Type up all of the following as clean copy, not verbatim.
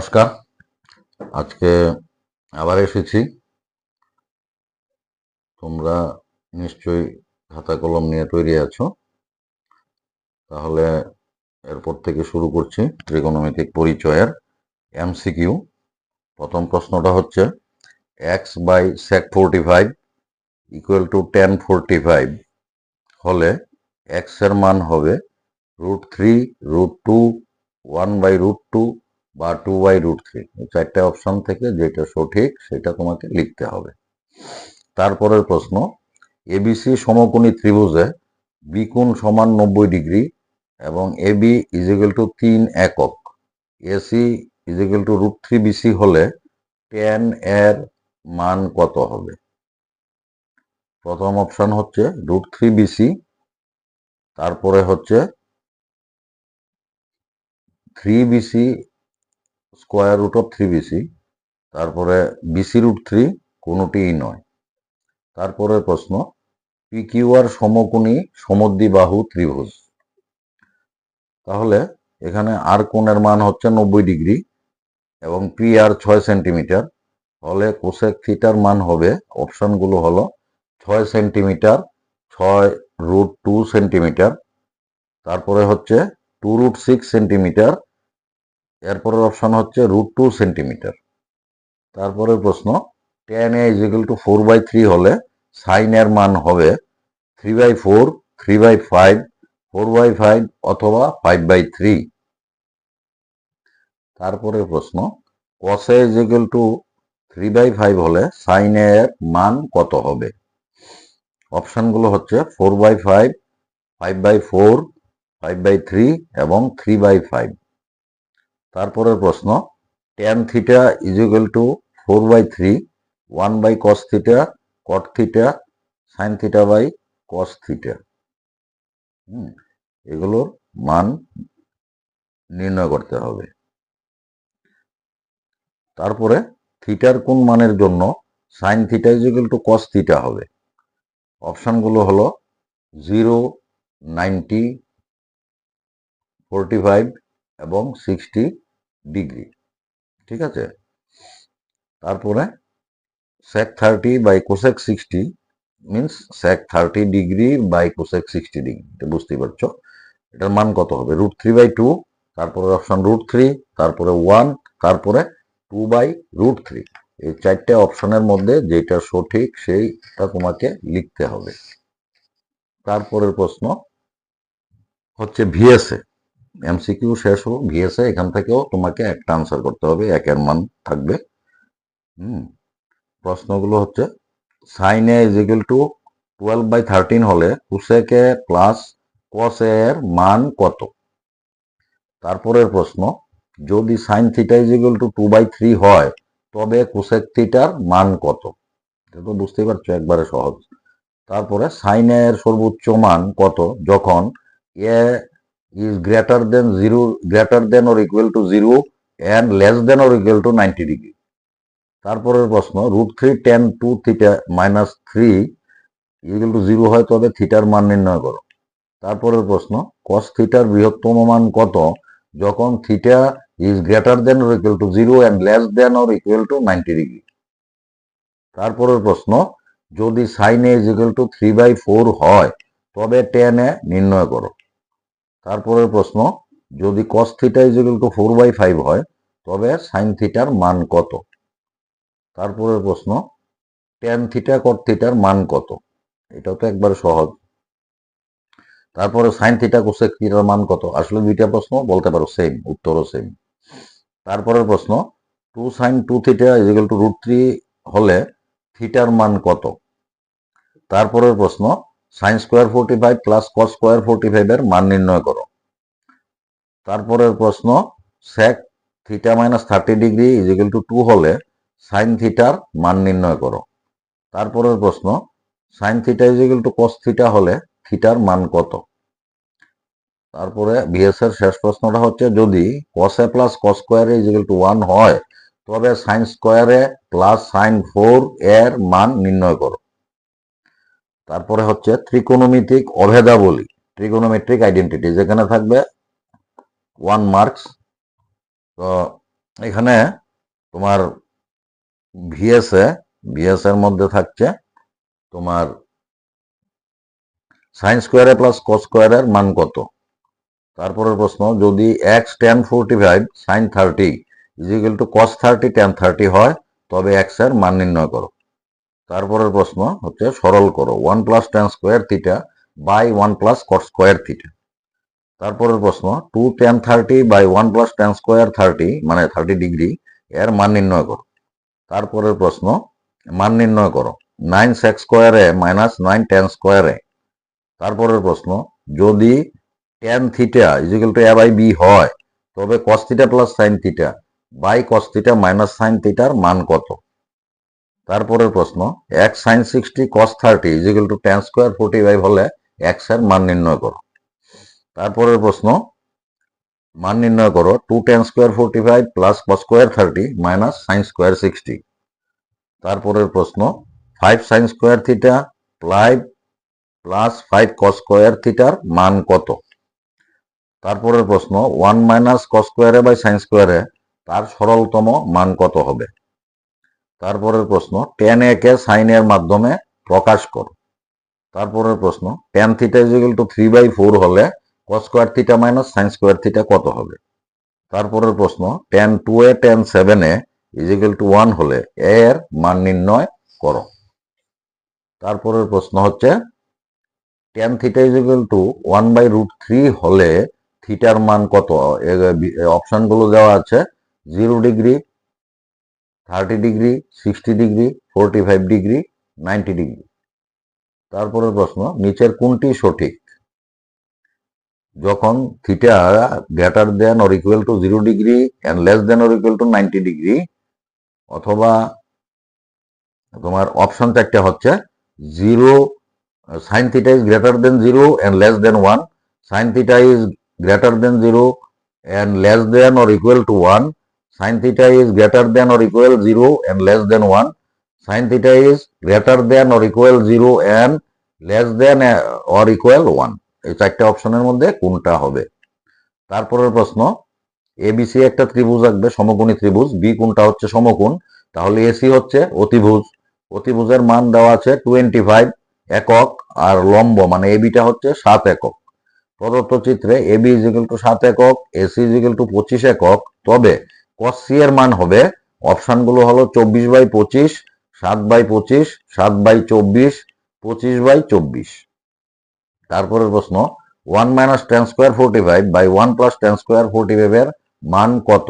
নমস্কার। আজকে আবার এসেছি। তোমরা নিশ্চয়ই খাতা কলম নিয়ে তৈরি আছো। তাহলে এরপর থেকে শুরু করছি ত্রিকোণমিতিক পরিচয়ের এমসিকিউ। প্রথম প্রশ্নটা হচ্ছে x by sec 45 equal to tan 45 হলে এক্স এর মান হবে √3, √2, 1/√2 বা 2/√3। এই চারটে অপশন থেকে যেটা সঠিক সেটা তোমাকে লিখতে হবে। তারপরের প্রশ্ন, এবিসি সমকোণী ত্রিভুজে বি কোণ সমান 90 ডিগ্রি এবং এবি ইজ ইকুয়াল টু 3 একক, AC is equal to √3 BC হলে tan এর মান কত হবে? প্রথম অপশন হচ্ছে √3 বিসি, তারপরে হচ্ছে 3 BC square root of 3 BC, তারপরে বিসি √3 কোনোটিই নয়। তারপরের প্রশ্ন, পিকিউআর সমকোণী সমদ্বিবাহু ত্রিভুজ। তাহলে এখানে আর কোণের মান হচ্ছে 90 ডিগ্রি এবং পি আর 6 সেন্টিমিটার হলে কোসেক থিটার মান হবে, অপশনগুলো হলো 6 সেন্টিমিটার, 6√2 সেন্টিমিটার, তারপরে হচ্ছে 2√6 সেন্টিমিটার, এরপরের অপশন হচ্ছে √2 সেন্টিমিটার। তারপরের প্রশ্ন, tan a is equal to 4/3 হলে সাইন এর মান হবে 3/4, 3/5, 4/5 অথবা 5/3। তারপরের প্রশ্ন, cos a is equal two 3/5 হলে সাইন এর মান কত হবে? অপশনগুলো হচ্ছে 4/5, 5/4, 5/3 এবং 3/5। তারপরের প্রশ্ন, tan theta is equal to 4/3, 1/cos theta, cot theta, sin theta by cos theta. এগুলোর মান নির্ণয় করতে হবে। তারপরে থিটার কোন মানের জন্য sine theta is equal to cos theta হবে? অপশনগুলো হলো 0, 90, 45 এবং 60 ডিগ্রি। ঠিক আছে। তারপরে sec 30 by cosec 60 means sec 30 degree by cosec 60 degree, এটা বুঝতেই পারছো। এটার মান কত হবে? √3/2, তারপরে অপশন √3, তারপরে 1, তারপরে 2/√3। এই চারটে অপশনের মধ্যে যেটা সঠিক সেইটা তোমাকে লিখতে হবে। তারপরের প্রশ্ন হচ্ছে ভিএসএ। এমসিকিউ শেষ হলো ভিএসএ, এখান থেকেও তোমাকে একটা আনসার করতে হবে, একের মান থাকবে। প্রশ্নগুলো হচ্ছে sine A is equal to 12/13 হলে কোসেক এ প্লাস কস এ এর মান কত? তারপরের প্রশ্ন, যদি sign theta is equal two 2/3 হয় তবে কোসেক থিটার মান কত? এটা তো বুঝতেই পারছো, একবারে সহজ। তারপরে সাইন এর সর্বোচ্চ মান কত যখন a is greater than 0, greater than or equal to 0 and less than or equal to 90 degree. তারপরের প্রশ্ন, √3 tan 2 theta minus 3 equal to 0 হয় তবে থিটার মান নির্ণয় করো। তারপরের প্রশ্ন, cos থিটার বৃহত্তম মান কত যখন theta is greater than or equal to 0 and less than or equal to 90 degree. তারপরের প্রশ্ন, যদি sine A is equal to 3/4 হয় তবে tan এ নির্ণয় করো। তারপরের প্রশ্ন, যদি cos theta is equal two 4/5 হয় তবে সাইন থিটার মান কত? তারপরের প্রশ্ন, tan থিটা cot থিটার মান কত? এটাও তো একবার সহজ। তারপরে সাইন থিটা কোসেক থিটার মান কত? আসলে দুইটা প্রশ্ন বলতে পারো সেম, উত্তরও সেম। তারপরের প্রশ্ন, 2 sin 2 theta is equal to √3 হলে থিটার মান কত? তারপরের প্রশ্ন, sine square 45 plus cos square 45 এর মান নির্ণয় করো। তারপরের প্রশ্ন, sec theta minus 30 degree is equal to 2 হলে সাইন থিটার মান নির্ণয় করো। তারপরের প্রশ্ন, sine theta is equal to cos theta হলে থিটার মান কত? তারপরে বিএস এর শেষ প্রশ্নটা হচ্ছে, যদি cos a plus cos square is equal two 1 হয় তবে সাইন স্কোয়ার এ প্লাস সাইন 4 এর মান নির্ণয় করো। তারপরে হচ্ছে ত্রিকোণমিতিক অভেদাবলী, ট্রিগোনোমেট্রিক আইডেন্টিটি, যেখানে থাকবে 1 মার্কস। তো এখানে তোমার ভিএস এর মধ্যে থাকছে তোমার সাইন স্কোয়ারে প্লাস কস স্কোয়ারের মান কত। তারপরের প্রশ্ন, যদি x tan 45 sine 30 is equal to cos 30 tan 30 হয় তবে এক্স এর মান নির্ণয় করো। তারপরের প্রশ্ন হচ্ছে সরল করো 1 plus tan square theta by 1 plus cos square theta. তারপরের প্রশ্ন 2 tan 30 by 1 plus tan square 30 মানে 30 ডিগ্রি এর মান নির্ণয় করো। তারপরের প্রশ্ন মান নির্ণয় করো 9 সেক্স স্কোয়ারে মাইনাস 9 টেন স্কোয়ারে। তারপরের প্রশ্ন, যদি tan theta equal to a by b হয় তবে cos theta plus sine theta by cos theta minus sine থিটার মান কত। তারপরের প্রশ্ন, x sin 60 cos 30 is equal to tan square 45 হলে x এর মান নির্ণয় করো। তারপরের প্রশ্ন, মান নির্ণয় করো 2 tan square 45 plus cos square 30 minus sine square 60। তারপরের প্রশ্ন, 5 sin square theta plus 5 cos square থিটার মান কত। তারপরের প্রশ্ন, 1 মাইনাস কস স্কোয়ারে বাই সাইন স্কোয়ারে তার সরলতম মান কত হবে। তারপরের প্রশ্ন, tan a কে সাইন এর মাধ্যমে প্রকাশ করো। তারপরের প্রশ্ন, tan থিটা ইজিক্যাল টু 3/4 হলে কস square theta minus sine square theta কত হবে। তারপরের প্রশ্ন, tan 2a tan 7a is equal to 1 হলে a এর মান নির্ণয় করো। তারপরের প্রশ্ন হচ্ছে tan থিটা ইজিক্যাল টু 1/√3 হলে থিটার মান কত। অপশনগুলো দেওয়া আছে 0 degree, 30 degree, 60 degree, 45 degree, 90 degree. তারপরের প্রশ্ন, নিচের কোনটি সঠিক। যখন theta greater than or equal to 0 degree and less than or equal to 90 degree, অথবা তোমার অপশন চারটা হচ্ছে 0 sine theta is greater than 0 and less than 1, sine theta is greater than 0 and less than or equal to 1, sin theta is greater than or equal 0 and less than 1, sin theta is greater than or equal 0 and less than or equal 1। এই চারটা অপশনের মধ্যে কোনটা হবে। তারপরের প্রশ্ন, ABC একটা ত্রিভুজ আঁকবে, সমকোণী ত্রিভুজ, বি কোণটা হচ্ছে সমকোণ, তাহলে এসি হচ্ছে অতিভুজ। অতিভুজের মান দেওয়া আছে 25 একক আর লম্ব মানে এবিটা হচ্ছে 7 একক। প্রদত্ত চিত্রে এবি ইজিক্যাল টু 7 একক, এসি ইজিক্যাল টু 25 একক, তবে কস সি এর মান হবে, অপশনগুলো হলো 24/25, 7/25, 7/24, 25/24। তারপরের প্রশ্ন, 1 minus tan square 45 by 1 plus tan square 45 এর মান কত।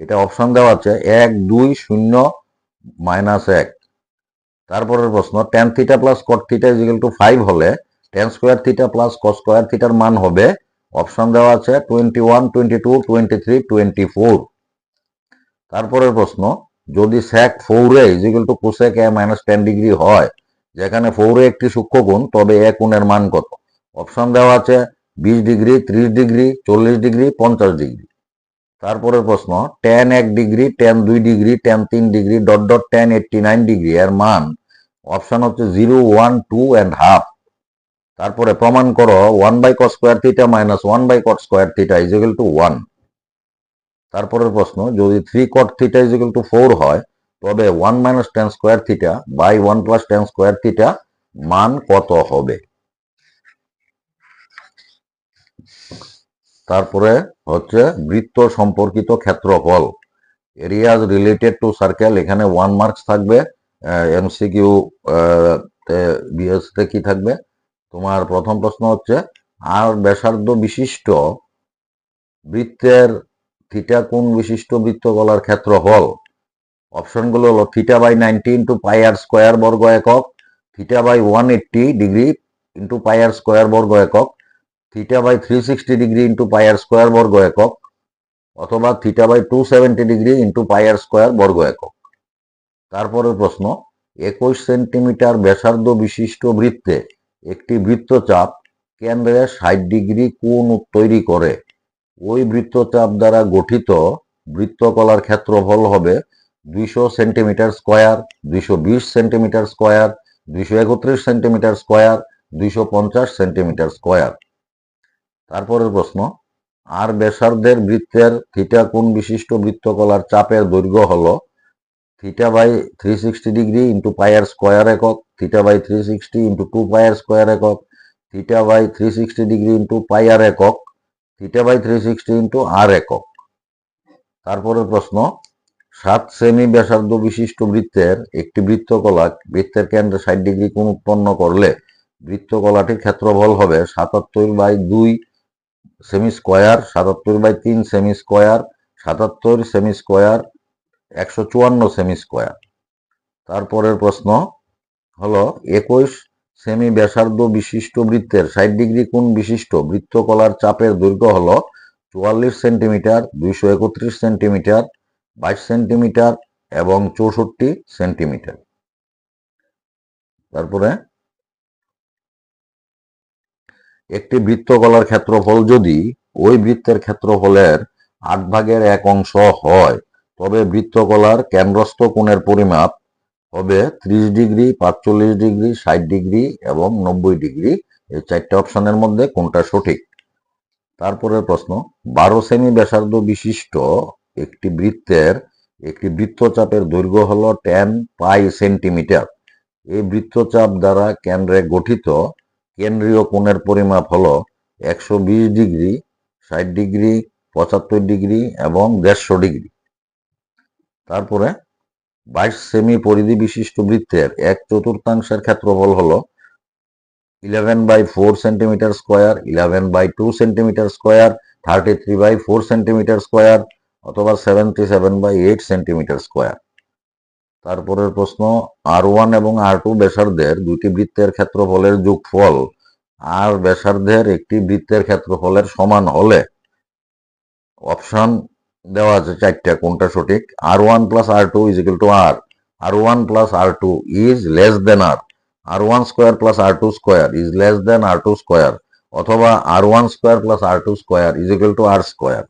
এটা অপশন দেওয়া আছে 1, 2, 0, -1। তারপরের প্রশ্ন, tan theta plus cot theta equal to 5 হলে tan square theta plus cos square থিটার মান হবে, অপশন দেওয়া আছে 21, 22, 23, 24। তারপরের প্রশ্ন, যদি sec 4a equal to cosec a minus 10 degree হয়, যেখানে 4a একটি সূক্ষ্মকোণ, তবে এ কোণের মান কত। অপশন দেওয়া আছে 20 ডিগ্রি, 30 ডিগ্রি, 40 ডিগ্রি, 50 ডিগ্রি। তারপরের প্রশ্ন, tan 1 degree, tan 2 degree, tan 3 degree dot dot tan 89 degree এর মান, অপশন হচ্ছে 0, 1, 2 and হাফ। তারপরে প্রমাণ করো 1/cos square theta minus 1/cot square theta equal to 1। তারপরের প্রশ্ন, যদি 3 cot থিটা ইজিক্যাল টু 4 হয় তবে 1 minus tan square theta by 1 plus tan square theta মান কত হবে। তারপরে হচ্ছে বৃত্ত সম্পর্কিত ক্ষেত্রফল, এরিয়াজ রিলেটেড টু সার্কেল, এখানে 1 মার্কস থাকবে। এমসিকিউ বিএসতে কি থাকবে, তোমার প্রথম প্রশ্ন হচ্ছে আর ব্যাসার্ধ বিশিষ্ট বৃত্তের থিটা কোণ বিশিষ্ট বৃত্তকলার ক্ষেত্রফল। অপশনগুলো হলো theta by 90 into pi r square বর্গ একক, theta by 180 degree into pi r square বর্গ একক, theta by 360 degree into pi r square বর্গ একক, অথবা theta by 270 degree into pi r square বর্গ একক। তারপরের প্রশ্ন, 21 সেন্টিমিটার ব্যাসার্ধ বিশিষ্ট বৃত্তে একটি বৃত্তচাপ কেন্দ্রে 60 ডিগ্রি কোণ তৈরি করে, ওই বৃত্তচাপ দ্বারা গঠিত বৃত্তকলার ক্ষেত্রফল হবে 200 centimetre square, 220 centimetre square, 231 centimetre square, 250 centimetre square. তারপরের প্রশ্ন, আর ব্যাসার্ধের বৃত্তের থিটা কোণ বিশিষ্ট বৃত্তকলার চাপের দৈর্ঘ্য হলো theta by 360 degree into pi r square একক, theta by 360 into 2 pi r square একক, theta by 360 degree into pi r একক, থিটা বাই 360 ইন্টু আর একক। তারপরের প্রশ্ন, 7 সেমি ব্যাসার্ধ বিশিষ্ট বৃত্তের একটি বৃত্তকলা বৃত্তের কেন্দ্রে 60 ডিগ্রি কোণ উৎপন্ন করলে বৃত্তকলাটির ক্ষেত্রফল হবে 77/2 semi square, 77/3 semi square, 77 semi square, 154 semi square. তারপরের প্রশ্ন হলো 21 সেমি ব্যাসার্ধ বিশিষ্ট বৃত্তের 60 ডিগ্রি কোণ বিশিষ্ট বৃত্তকলার চাপের দৈর্ঘ্য হলো 44 সেন্টিমিটার, 231 সেন্টিমিটার, 22 সেন্টিমিটার এবং 64 সেন্টিমিটার। তারপরে একটি বৃত্তকলার ক্ষেত্রফল যদি ওই বৃত্তের ক্ষেত্রফলের 8/1 অংশ হয় তবে বৃত্তকলার কেন্দ্রস্থ কোণের পরিমাপ হবে 30 ডিগ্রি, 45 ডিগ্রি, 60 ডিগ্রি এবং 90 ডিগ্রি। এই 4টে অপশনের মধ্যে কোনটা সঠিক? তারপরের প্রশ্ন, 12 সেমি ব্যাসার্ধ বিশিষ্ট একটি বৃত্তের একটি বৃত্তচাপের দৈর্ঘ্য হলো 10 পাই সেন্টিমিটার। এই বৃত্তচাপ দ্বারা কেন্দ্রে গঠিত কেন্দ্রীয় কোণের পরিমাপ হলো 120 ডিগ্রি, 60 ডিগ্রি, 75 ডিগ্রি এবং 150 ডিগ্রি। তারপরে 22 সেমি পরিধি বিশিষ্ট বৃত্তের 1/4 ক্ষেত্রফল হলো 11/4 centimetre square, 11/2 centimetre square, 33/4 centimetre square অথবা 77/8 সেন্টিমিটার স্কোয়ার। তারপরের প্রশ্ন, R1 এবং R2 ব্যাসার্ধের দুটি বৃত্তের ক্ষেত্রফলের যোগফল আর ব্যাসার্ধের একটি বৃত্তের ক্ষেত্রফলের সমান হলে অপশন দেওয়া আছে 4টে, কোনটা সঠিক? R1 plus R2 is equal to R, R1 plus R2 is less than R, R1 square plus R2 square is less than R2 square অথবা R1 square plus R2 square is equal to R square।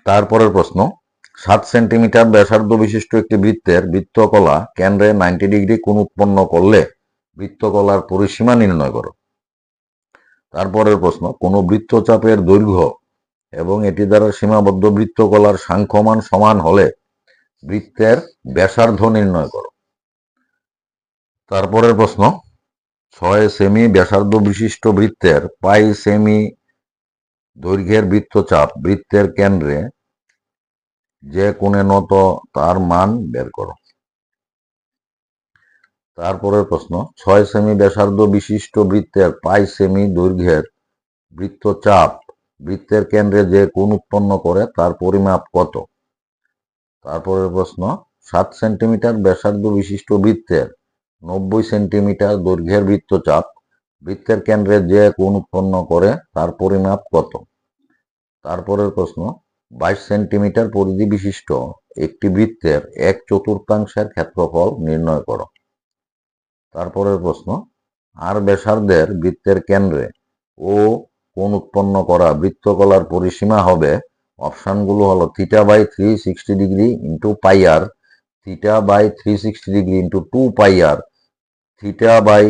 তারপরের প্রশ্ন, 7 centimetre ব্যাসার্ধ বিশিষ্ট একটি বৃত্তের বৃত্তকলা কেন্দ্রে 90 degree কোণ উৎপন্ন করলে বৃত্তকলার পরিসীমা নির্ণয় করো। তারপরের প্রশ্ন, কোন বৃত্তচাপের দৈর্ঘ্য এবং এটি দ্বারা সীমাবদ্ধ বৃত্তকলার সাংখ্যমান সমান হলে বৃত্তের ব্যাসার্ধ নির্ণয় করো। তারপরের প্রশ্ন, 6 সেমি ব্যাসার্ধ বিশিষ্ট বৃত্তের পাই সেমি দৈর্ঘ্যের বৃত্তচাপ বৃত্তের কেন্দ্রে যে কোণে নত তার মান বের করো। তারপরের প্রশ্ন, 6 সেমি ব্যাসার্ধ বিশিষ্ট বৃত্তের পাই সেমি দৈর্ঘ্যের বৃত্তচাপ বৃত্তের কেন্দ্রে যে কোণ উৎপন্ন করে তার পরিমাপ কত? তারপরের প্রশ্ন, 7 সেন্টিমিটার ব্যাসার্ধ বিশিষ্ট বৃত্তের 90 সেন্টিমিটার দৈর্ঘ্যের বৃত্তচাপ বৃত্তের কেন্দ্রে যে কোণ উৎপন্ন করে তার পরিমাপ কত? তারপরের প্রশ্ন, 22 সেন্টিমিটার পরিধি বিশিষ্ট একটি বৃত্তের 1/4 ক্ষেত্রফল নির্ণয় করো। তারপরের প্রশ্ন, আর ব্যাসার্ধের বৃত্তের কেন্দ্রে ও কোণ উৎপন্ন করা বৃত্তকলার পরিসীমা হবে, অপশনগুলো হলো theta by 360 degree into pi r, theta by 360 degree into 2 pi r, theta by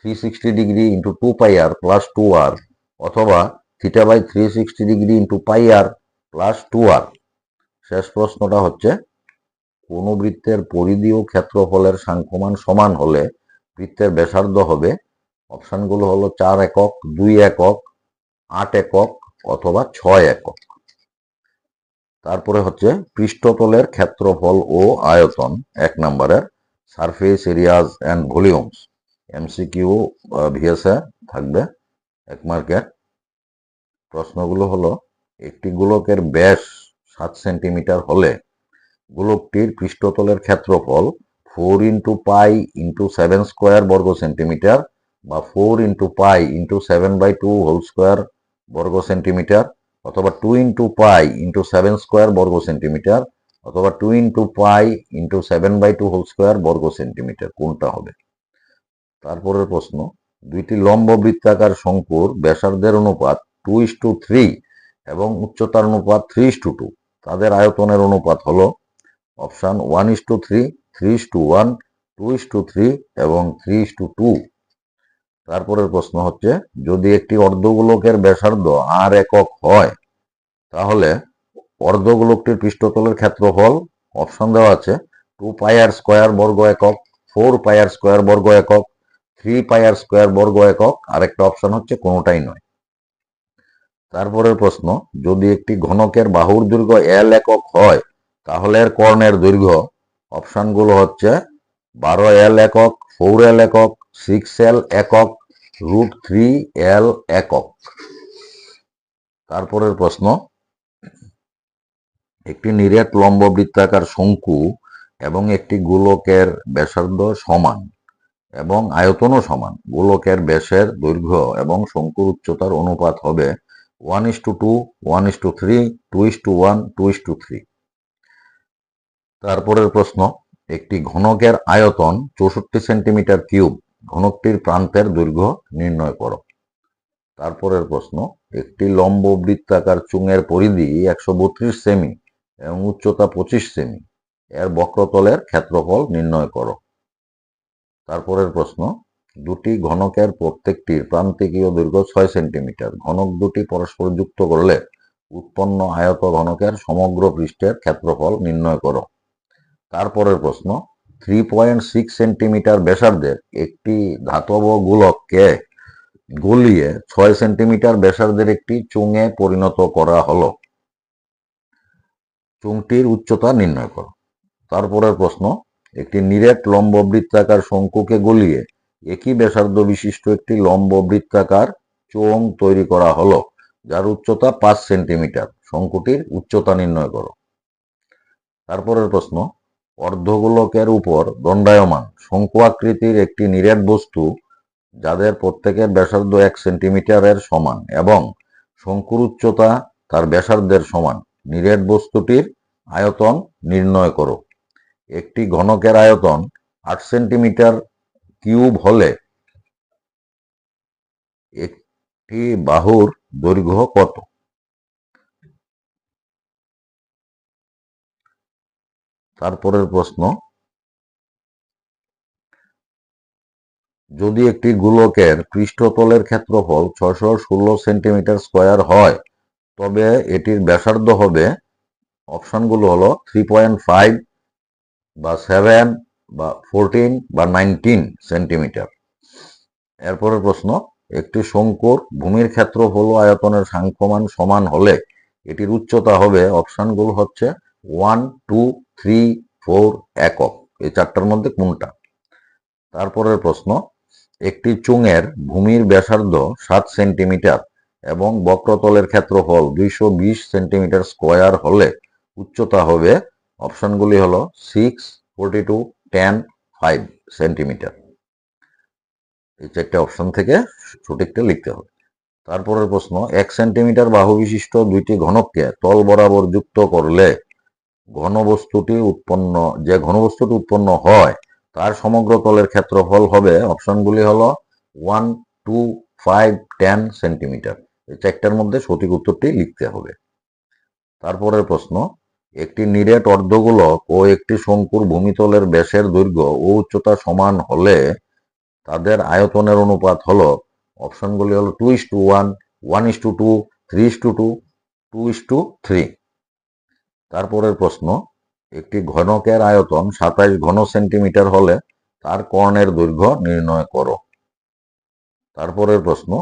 360 degree into 2 pi r plus 2 r অথবা theta by 360 degree into pi r plus 2 r. শেষ প্রশ্নটা হচ্ছে, কোন বৃত্তের পরিধি ও ক্ষেত্রফলের সাংখ্যমান সমান হলে বৃত্তের ব্যাসার্ধ হবে, অপশনগুলো হলো 4 একক, 2 একক, 8 একক অথবা 6 একক। তারপরে হচ্ছে পৃষ্ঠতলের ক্ষেত্রফল ও আয়তন 1 নম্বরের surface areas and volumes, MCQ VSA থাকবে 1 মার্কের। প্রশ্নগুলো হলো, একটি গোলকের ব্যাস 7 সেন্টিমিটার হলে গোলকটির পৃষ্ঠতলের ক্ষেত্রফল 4 ইন্টু পাই ইন্টু 7 স্কোয়ার বর্গ সেন্টিমিটার বা 4 into pi into 7/2 whole square বর্গ সেন্টিমিটার অথবা 2 ইন্টু পাই ইন্টু 7 স্কোয়ার বর্গ সেন্টিমিটার অথবা 2 into pi into 7/2 whole square বর্গ সেন্টিমিটার, কোনটা হবে? তারপরের প্রশ্ন, দুইটি লম্ব বৃত্তাকার শঙ্কুর ব্যাসার্ধের অনুপাত 2:3 এবং উচ্চতার অনুপাত 3:2, তাদের আয়তনের অনুপাত হলো অপশন 1:3, 3:1, 2:3 এবং 3:2। তারপরের প্রশ্ন হচ্ছে, যদি একটি অর্ধগোলকের ব্যাসার্ধ r একক হয় তাহলে অর্ধগোলকটির পৃষ্ঠতলের ক্ষেত্রফল অপশন দেওয়া আছে 2πr² বর্গ একক, 4πr² বর্গ একক, 3πr² বর্গ একক, আরেকটা অপশন হচ্ছে কোনোটাই নয়। তারপরের প্রশ্ন, যদি একটি ঘনকের বাহুর দৈর্ঘ্য l একক হয় তাহলে এর কর্ণের দৈর্ঘ্য অপশনগুলো হচ্ছে 12l একক, 4l একক, 6l একক, √3l একক। তারপরের প্রশ্ন, একটি নিরেট লম্ব বৃত্তাকার শঙ্কু এবং একটি গোলকের ব্যাসার্ধ সমান এবং আয়তনও সমান। গোলকের ব্যাসের দৈর্ঘ্য এবং শঙ্কুর উচ্চতার অনুপাত হবে 1:2, 1:3, 2:1, 2:3। তারপরের প্রশ্ন, একটি ঘনকের আয়তন 64 সেন্টিমিটার কিউব, ঘনকটির প্রান্তের দৈর্ঘ্য নির্ণয় করো। তারপরের প্রশ্ন, একটি লম্ব বৃত্তাকার চুঙের পরিধি 132 সেমি এবং উচ্চতা 25 সেমি, এর বক্রতলের ক্ষেত্রফল নির্ণয় করো। তারপরের প্রশ্ন, দুটি ঘনকের প্রত্যেকটির প্রান্তিকীয় দৈর্ঘ্য 6 সেন্টিমিটার, ঘনক দুটি পরস্পর যুক্ত করলে উৎপন্ন আয়ত ঘনকের সমগ্র পৃষ্ঠের ক্ষেত্রফল নির্ণয় করো। তারপরের প্রশ্ন, 3.6 সেন্টিমিটার ব্যাসার্ধের একটি ধাতব গোলককে গলিয়ে 6 সেন্টিমিটার ব্যাসার্ধের একটি চুঙে পরিণত করা হলো, চুংটির উচ্চতা নির্ণয় করো। তারপরের প্রশ্ন, একটি নিরেট লম্ব বৃত্তাকার শঙ্কুকে গলিয়ে একই ব্যাসার্ধ বিশিষ্ট একটি লম্ব বৃত্তাকার চোঙ তৈরি করা হলো, যার উচ্চতা 5 সেন্টিমিটার, শঙ্কুটির উচ্চতা নির্ণয় করো। তারপরের প্রশ্ন, অর্ধগোলকের উপর দণ্ডায়মান শঙ্কু আকৃতির একটি নিরেট বস্তু যাদের প্রত্যেকের ব্যাসার্ধ 1 সেন্টিমিটারের সমান এবং শঙ্কুর উচ্চতা তার ব্যাসার্ধের সমান, নিরেট বস্তুটির আয়তন নির্ণয় করো। একটি ঘনকের আয়তন 8 সেন্টিমিটার কিউব হলে একটি বাহুর দৈর্ঘ্য কত? তারপরের প্রশ্ন, যদি একটি গোলকের পৃষ্ঠতলের ক্ষেত্রফল 616 সেন্টিমিটার স্কয়ার হয় তবে এটির ব্যাসার্ধ হবে, অপশনগুলো হলো 3.5 বা 7 বা 14 বা 19 সেন্টিমিটার। এরপরের প্রশ্ন, একটি শঙ্কুর ভূমির ক্ষেত্রফল ও আয়তনের সাংখ্যমান সমান হলে এটির উচ্চতা হবে, অপশনগুলো হচ্ছে 1, 2, 3, 4 একক। এই চারটার মধ্যে কোনটা? তারপরের প্রশ্ন, একটি চুঙের ভূমির ব্যাসার্ধ 7 সেন্টিমিটার এবং বক্রতলের ক্ষেত্রফল 220 সেন্টিমিটার স্কয়ার হলে উচ্চতা হবে, অপশনগুলি হলো 6, 42, 10, 5 সেন্টিমিটার। এই চারটে অপশন থেকে সঠিকটা লিখতে হবে। তারপরের প্রশ্ন, 1 সেন্টিমিটার বাহু বিশিষ্ট দুইটি ঘনককে তল বরাবর যুক্ত করলে ঘনবস্তুটি উৎপন্ন হয় তার সমগ্র তলের ক্ষেত্রফল হবে, অপশনগুলি হলো 1, 2, 5, 10 সেন্টিমিটার। এই চারটার মধ্যে সঠিক উত্তরটি লিখতে হবে। তারপরের প্রশ্ন, একটি নিরেট অর্ধগোলক ও একটি শঙ্কুর ভূমিতলের ব্যাসের দৈর্ঘ্য ও উচ্চতা সমান হলে তাদের আয়তনের অনুপাত হলো, অপশনগুলি হলো 2:1, 1:2, 3:2, 2:3। তারপরের প্রশ্ন, একটি ঘনকের আয়তন 27 ঘন সেন্টিমিটার হলে তার কর্ণের দৈর্ঘ্য নির্ণয় করো। তারপরের প্রশ্ন,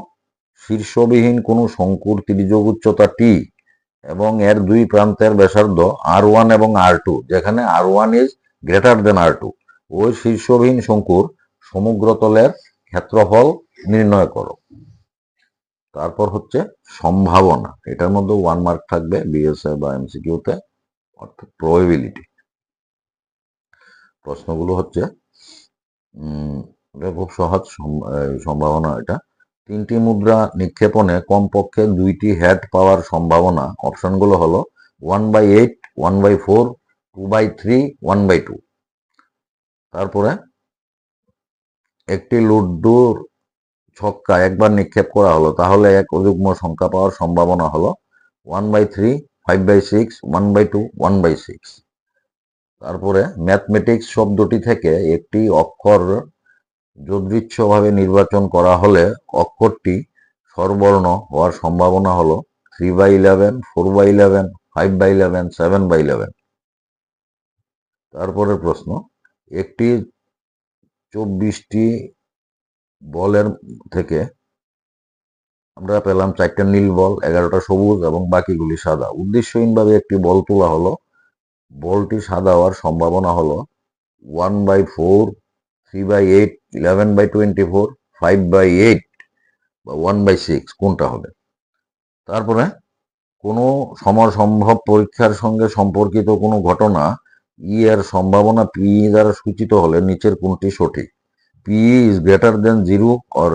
শীর্ষবিহীন কোনো শঙ্কুর তির্যক উচ্চতা টি এবং এর দুই প্রান্তের ব্যাসার্ধ R1 এবং R2, যেখানে R1 is greater then R2, ওই শীর্ষবিহীন শঙ্কুর সমগ্র তলের ক্ষেত্রফল নির্ণয় করো। তারপর হচ্ছে সম্ভাবনা, এটার মধ্যে 1 মার্ক থাকবে বিএসএ বা এমসিকিউতে, অর্থাৎ প্রবাবিলিটি। প্রশ্নগুলো হচ্ছে খুব সহজ সম্ভাবনা। এটা 3টি মুদ্রা নিক্ষেপণে কমপক্ষে 2টি হেড পাওয়ার সম্ভাবনা, অপশনগুলো হলো 1/8, 1/4, 2/3, 1/2। তারপরে একটি লুডুর ছক্কা একবার নিক্ষেপ করা হলো তাহলে এক অযুগ্ম সংখ্যা পাওয়ার সম্ভাবনা হলো 1/3, 5/6, 1/2, 1/6। তারপরে ম্যাথমেটিক্স শব্দটি থেকে একটি অক্ষর যদৃচ্ছভাবে নির্বাচন করা হলে অক্ষরটি স্বরবর্ণ হওয়ার সম্ভাবনা হলো 3/11, 4/11, 5/11, 7/11। তারপরের প্রশ্ন, একটি 24টি বলের থেকে আমরা পেলাম 4টা নীল বল, 11টা সবুজ এবং বাকিগুলি সাদা। উদ্দেশ্যহীনভাবে একটি বল তোলা হলো, বলটি সাদা হওয়ার সম্ভাবনা হলো 1/4, 3/8, 11/24, 5/8 বা 1/6, কোনটা হবে? তারপরে কোনো সমসম্ভব পরীক্ষার সঙ্গে সম্পর্কিত কোনো ঘটনা ই এর সম্ভাবনা পি দ্বারা সূচিত হলে নিচের কোনটি সঠিক? P is greater than 0 or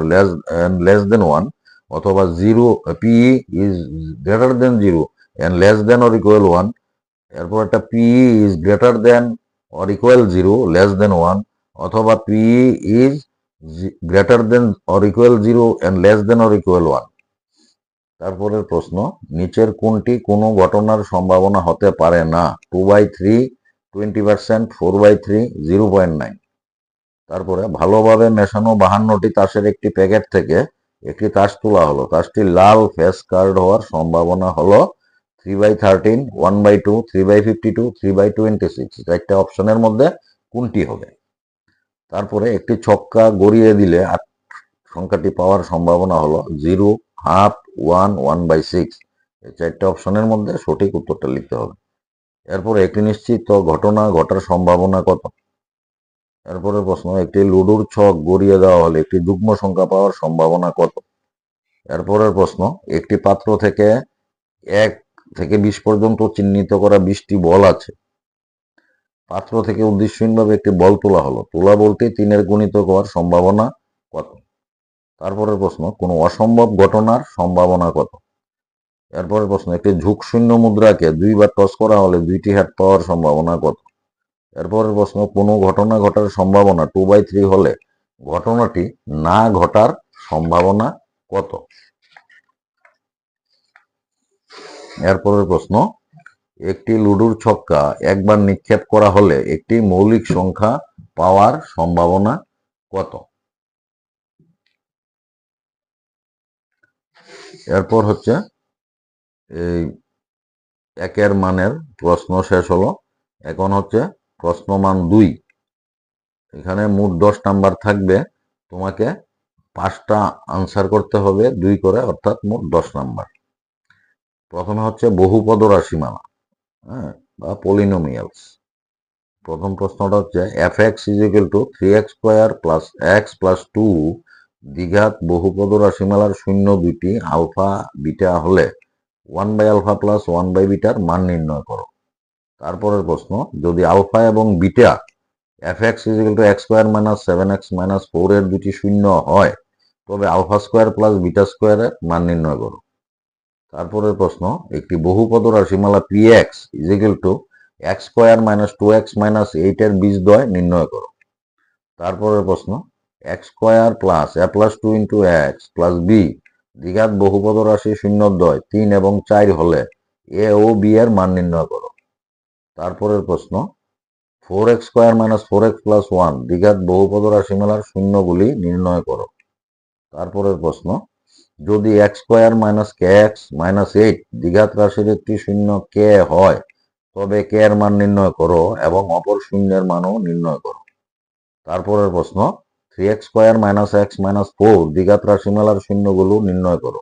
less than 1, অথবা 0 P is greater than 0 and less than or equal 1। এরপর একটা P is greater than or equal 0, less than 1, অথবা P is greater than or equal 0 and less than or equal 1। তারপরের প্রশ্ন, নিচের কোনটি কোনো ঘটনার সম্ভাবনা হতে পারে না? 2/3, 20%, 4/3, 0.9। তারপরে ভালোভাবে মেশানো 52টি তাসের একটি প্যাকেট থেকে একটি তাস তোলা হলো, তাসটি লাল ফেস কার্ড হওয়ার সম্ভাবনা হলো 3/13, 1/2, 3/52, 3/26। চারটা অপশনের মধ্যে কোনটি হবে? তারপরে একটি ছক্কা গড়িয়ে দিলে সংখ্যাটি পাওয়ার সম্ভাবনা হলো 0, হাফ, 1, 1/6। এই চারটা অপশনের মধ্যে সঠিক উত্তরটা লিখতে হবে। এরপরে একটি নিশ্চিত ঘটনা ঘটার সম্ভাবনা কত? এরপরে প্রশ্ন, একটি লুডোর ছক গড়িয়ে দেওয়া হলে একটি যুগ্ম সংখ্যা পাওয়ার সম্ভাবনা কত? এরপরের প্রশ্ন, একটি পাত্র থেকে 1 থেকে 20 পর্যন্ত চিহ্নিত করা 20টি বল আছে। পাত্র থেকে উদ্দেশ্যহীনভাবে একটি বল তোলা হলো, তোলা বলটি 3-এর গুণিতক হওয়ার সম্ভাবনা কত? তারপরের প্রশ্ন, কোনো অসম্ভব ঘটনার সম্ভাবনা কত? এরপরের প্রশ্ন, একটি ঝুঁকশূন্য মুদ্রাকে 2বার টস করা হলে 2টি হ্যাট পাওয়ার সম্ভাবনা কত? এরপরের প্রশ্ন, কোনো ঘটনা ঘটার সম্ভাবনা 2/3 হলে ঘটনাটি না ঘটার সম্ভাবনা কত? এরপরের প্রশ্ন, একটি লুডোর ছক্কা একবার নিক্ষেপ করা হলে একটি মৌলিক সংখ্যা পাওয়ার সম্ভাবনা কত? এরপর হচ্ছে এই একের মানের প্রশ্ন শেষ হলো। এখন হচ্ছে প্রশ্ন মান 2। এখানে মোট 10 নাম্বার থাকবে, তোমাকে 5টা আনসার করতে হবে 2 করে, অর্থাৎ মোট 10 নাম্বার। প্রথমে হচ্ছে বহুপদ রাশিমালা, হ্যাঁ, বা পলিনোমিয়ালস। প্রথম প্রশ্নটা হচ্ছে f(x) = 3x² + x + 2 দ্বিঘাত বহুপদ রাশিমালার শূন্য দুইটি আলফা বিটা হলে 1/α + 1/β মান নির্ণয় করো। তারপরের প্রশ্ন, যদি আলফা এবং বিটা f(x) = x² - 7x - 4 এর দুটি শূন্য হয়, তবে α² + β² এর মান নির্ণয় করো। তারপরের প্রশ্ন, একটি বহুপদ রাশিমালা px = x² - 2x - 8 এর বীজদ্বয় নির্ণয় করো। তারপরের প্রশ্ন, x² + a + 2 × x + b দ্বিঘাত বহুপদ রাশি শূন্যদ্বয় 3 এবং 4 হলে a ও b এর মান নির্ণয় করো। তারপরের প্রশ্ন, 4x² - 4x + 1 দ্বিঘাত বহুপদ রাশিমালার শূন্যগুলি নির্ণয় করো। তারপরের প্রশ্ন, যদি x² - kx - 8 দ্বিঘাত রাশির একটি শূন্য k হয়, তবে k এর মান নির্ণয় করো এবং অপর শূন্যের মানও নির্ণয় করো। তারপরের প্রশ্ন, 3x² - x - 4 দ্বিঘাত রাশিমালার শূন্যগুলো নির্ণয় করো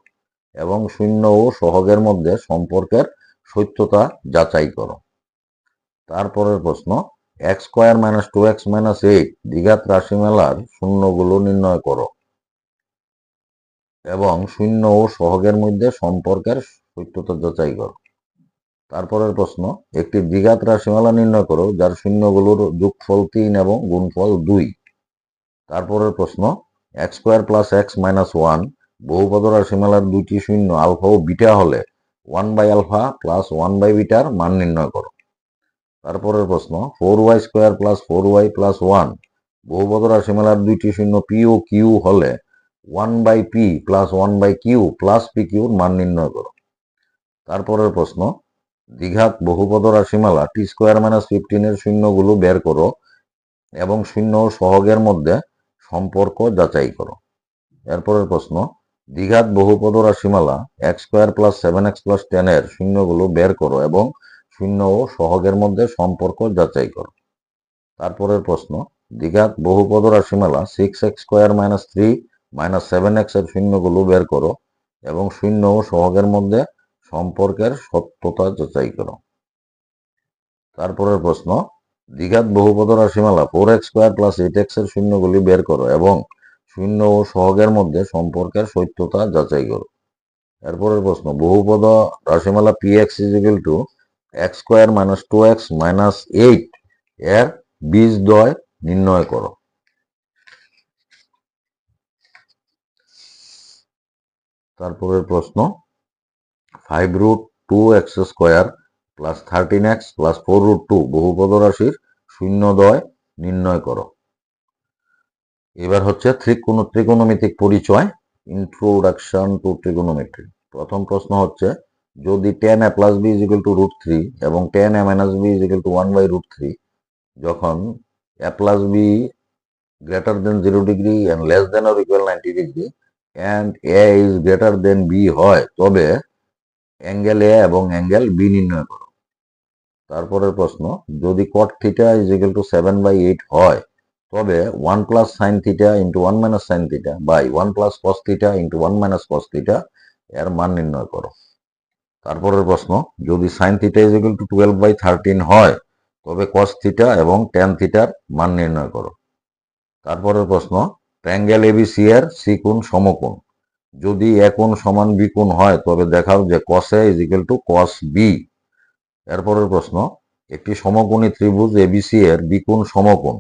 এবং শূন্য ও সহগের মধ্যে সম্পর্কের সত্যতা যাচাই করো। তারপরের প্রশ্ন, x² - 2x - 8 দ্বিঘাত রাশিমালার শূন্যগুলো নির্ণয় করো এবং শূন্য ও সহগের মধ্যে সম্পর্কের সত্যতা যাচাই করো। তারপরের প্রশ্ন, একটি দ্বিঘাত রাশিমালা নির্ণয় করো যার শূন্যগুলোর যোগফল 3 এবং গুণফল 2। তারপরের প্রশ্ন, x² + x - 1 বহুপদ রাশিমালার দুইটি শূন্য আলফা ও বিটা হলে 1/α + 1/β মান নির্ণয় করো। তারপরের প্রশ্ন, 4y² + 4y + 1 বহুপদ রাশিমালার দুইটি শূন্য p ও q হলে 1/p + 1/q + pq মান নির্ণয় করো। তারপরের প্রশ্ন, দ্বিঘাত বহুপদ রাশিমালা t² - 15 এর শূন্যগুলো বের করো এবং শূন্য ও সহগের মধ্যে সম্পর্ক যাচাই করো। এরপরের প্রশ্ন, দ্বিঘাত বহুপদ রাশিমালা x² + 7x + 10 এর শূন্যগুলো বের করো এবং শূন্য ও সহগের মধ্যে সম্পর্ক যাচাই করো। তারপরের প্রশ্ন, দ্বিঘাত বহুপদ রাশিমালা 6x² - 3 - 7x এর শূন্যগুলো বের করো এবং শূন্য ও সহগের মধ্যে সম্পর্কের সত্যতা যাচাই করো। তারপরের প্রশ্ন, দ্বিঘাত বহুপদ রাশিমালা 4x² + 8x এর শূন্যগুলি বের করো এবং শূন্য ও সহগের মধ্যে সম্পর্কের সত্যতা যাচাই করো। এরপরের প্রশ্ন, বহুপদ রাশিমালা px = x² - 2x - 8 এর বীজদ্বয় নির্ণয় করো। তারপরের প্রশ্ন, 5√2x² + 13x + 4√2 বহুপদ রাশির শূন্যদ্বয় নির্ণয় করো। এবার হচ্ছে ত্রিকোণমিতিক পরিচয়, ইন্ট্রোডাকশন টু ট্রিগোনোমেট্রি। প্রথম প্রশ্ন হচ্ছে, যদি tan a + b = √3 এবং tan a - b = 1/√3, যখন a + b > 0 degree and less than or equal 90 degree and a is greater than b হয়, তবে অ্যাঙ্গেল a এবং অ্যাঙ্গেল b নির্ণয় করো। তারপরের প্রশ্ন, যদি cot θ = 7/8 হয়, তবে 1 + sin θ × 1 - sin θ / 1 + cos θ × 1 - cos θ এর মান নির্ণয় করো। তারপরের প্রশ্ন, যদি sin θ = 12/13 হয়, তবে cos θ এবং tan θ এর মান নির্ণয় করো। তারপরের প্রশ্ন, ট্রায়াঙ্গেল ABC এর C কোণ সমকোণ। যদি A কোণ সমান B কোণ হয়, তবে দেখাও যে cos A = cos B। এরপরের প্রশ্ন, একটি সমকোণী ত্রিভুজ ABC এর B কোণ সমকোণ।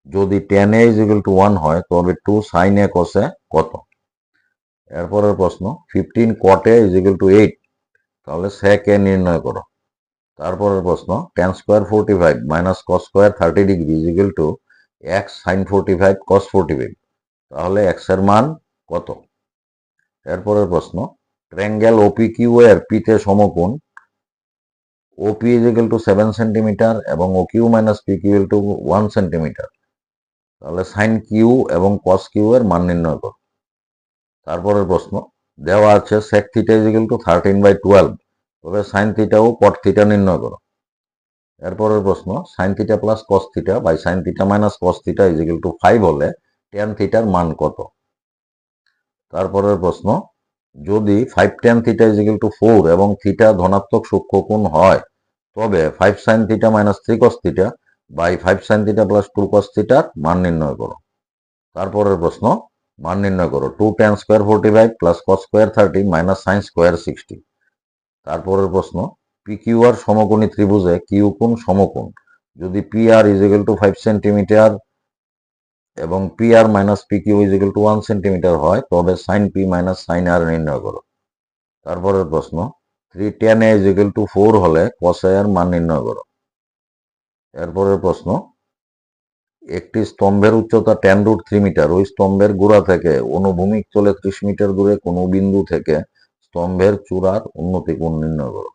যদি tan A = 1 হয়, তবে 2 sin A cos A কত? এরপরের প্রশ্ন, 15 cot A = 8, তাহলে sec A নির্ণয় করো। তারপরের প্রশ্ন, tan² 45 - cos² 30 degree = x sin 45 cos 45, তাহলে x এর মান কত? এরপরের প্রশ্ন, ট্রায়াঙ্গেল OPQ এর P তে সমকোণ OP = 7 cm এবং OQ - PQ = 1 cm, তাহলে sin Q এবং cos Q এর মান নির্ণয় করো। তারপরের প্রশ্ন, দেওয়া আছে sec θ = 13/12, তবে sin θ ও cot θ নির্ণয় করো। এরপরের প্রশ্ন, sin θ + cos θ / sin θ - cos θ = 5 হলে tan θ এর মান কত? তারপরের প্রশ্ন, যদি 5 tan θ = 4 এবং θ ধনাত্মক সূক্ষ্মকোণ হয়, তবে 5 sin θ - 3 cos θ / 5 sin θ + 2 cos θ এর মান নির্ণয় করো। তারপরের প্রশ্ন, মান নির্ণয় করো 2 tan² 45 + cos² 30 - sin² 60। তারপরের প্রশ্ন, PQR সমকোণী ত্রিভুজে Q কোণ সমকোণ। যদি PR = 5 cm এবং PR - PQ = 1 cm হয়, তবে sin P - sin R নির্ণয় করো। তারপরের প্রশ্ন, 3 tan A = 4 হলে cos A এর মান নির্ণয় করো। এরপরের প্রশ্ন, একটি স্তম্ভের উচ্চতা tan√3 মিটার। ওই স্তম্ভের গোড়া থেকে অনুভূমিক তলে 30 মিটার দূরে কোনো বিন্দু থেকে স্তম্ভের চূড়ার উন্নতি কোণ নির্ণয় করো।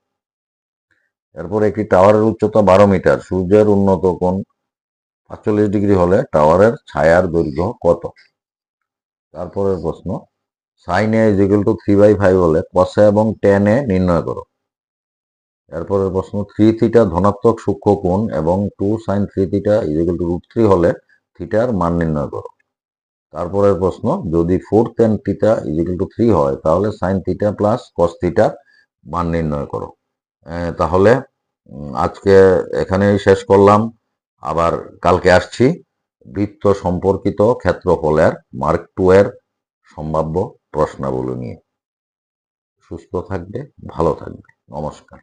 এরপর একটি টাওয়ারের উচ্চতা 12 মিটার। সূর্যের উন্নত কোণ 45 ডিগ্রি হলে টাওয়ারের ছায়ার দৈর্ঘ্য কত? তারপরের প্রশ্ন, sin A = 3/5 হলে cos A এবং tan A নির্ণয় করো। এরপরের প্রশ্ন, 3 θ ধনাত্মক সূক্ষ্মকোণ এবং 2 sin 3 θ = √3 হলে থিটার মান নির্ণয় করো। তারপরের প্রশ্ন, যদি 4 tan θ = 3 হয়, তাহলে sin θ + cos θ মান নির্ণয় করো। তাহলে আজকে এখানেই শেষ করলাম। আবার কালকে আসছি বৃত্ত সম্পর্কিত ক্ষেত্রফলের মার্ক 2 এর সম্ভাব্য প্রশ্নাবলী নিয়ে। সুস্থ থাকবে, ভালো থাকবে। নমস্কার।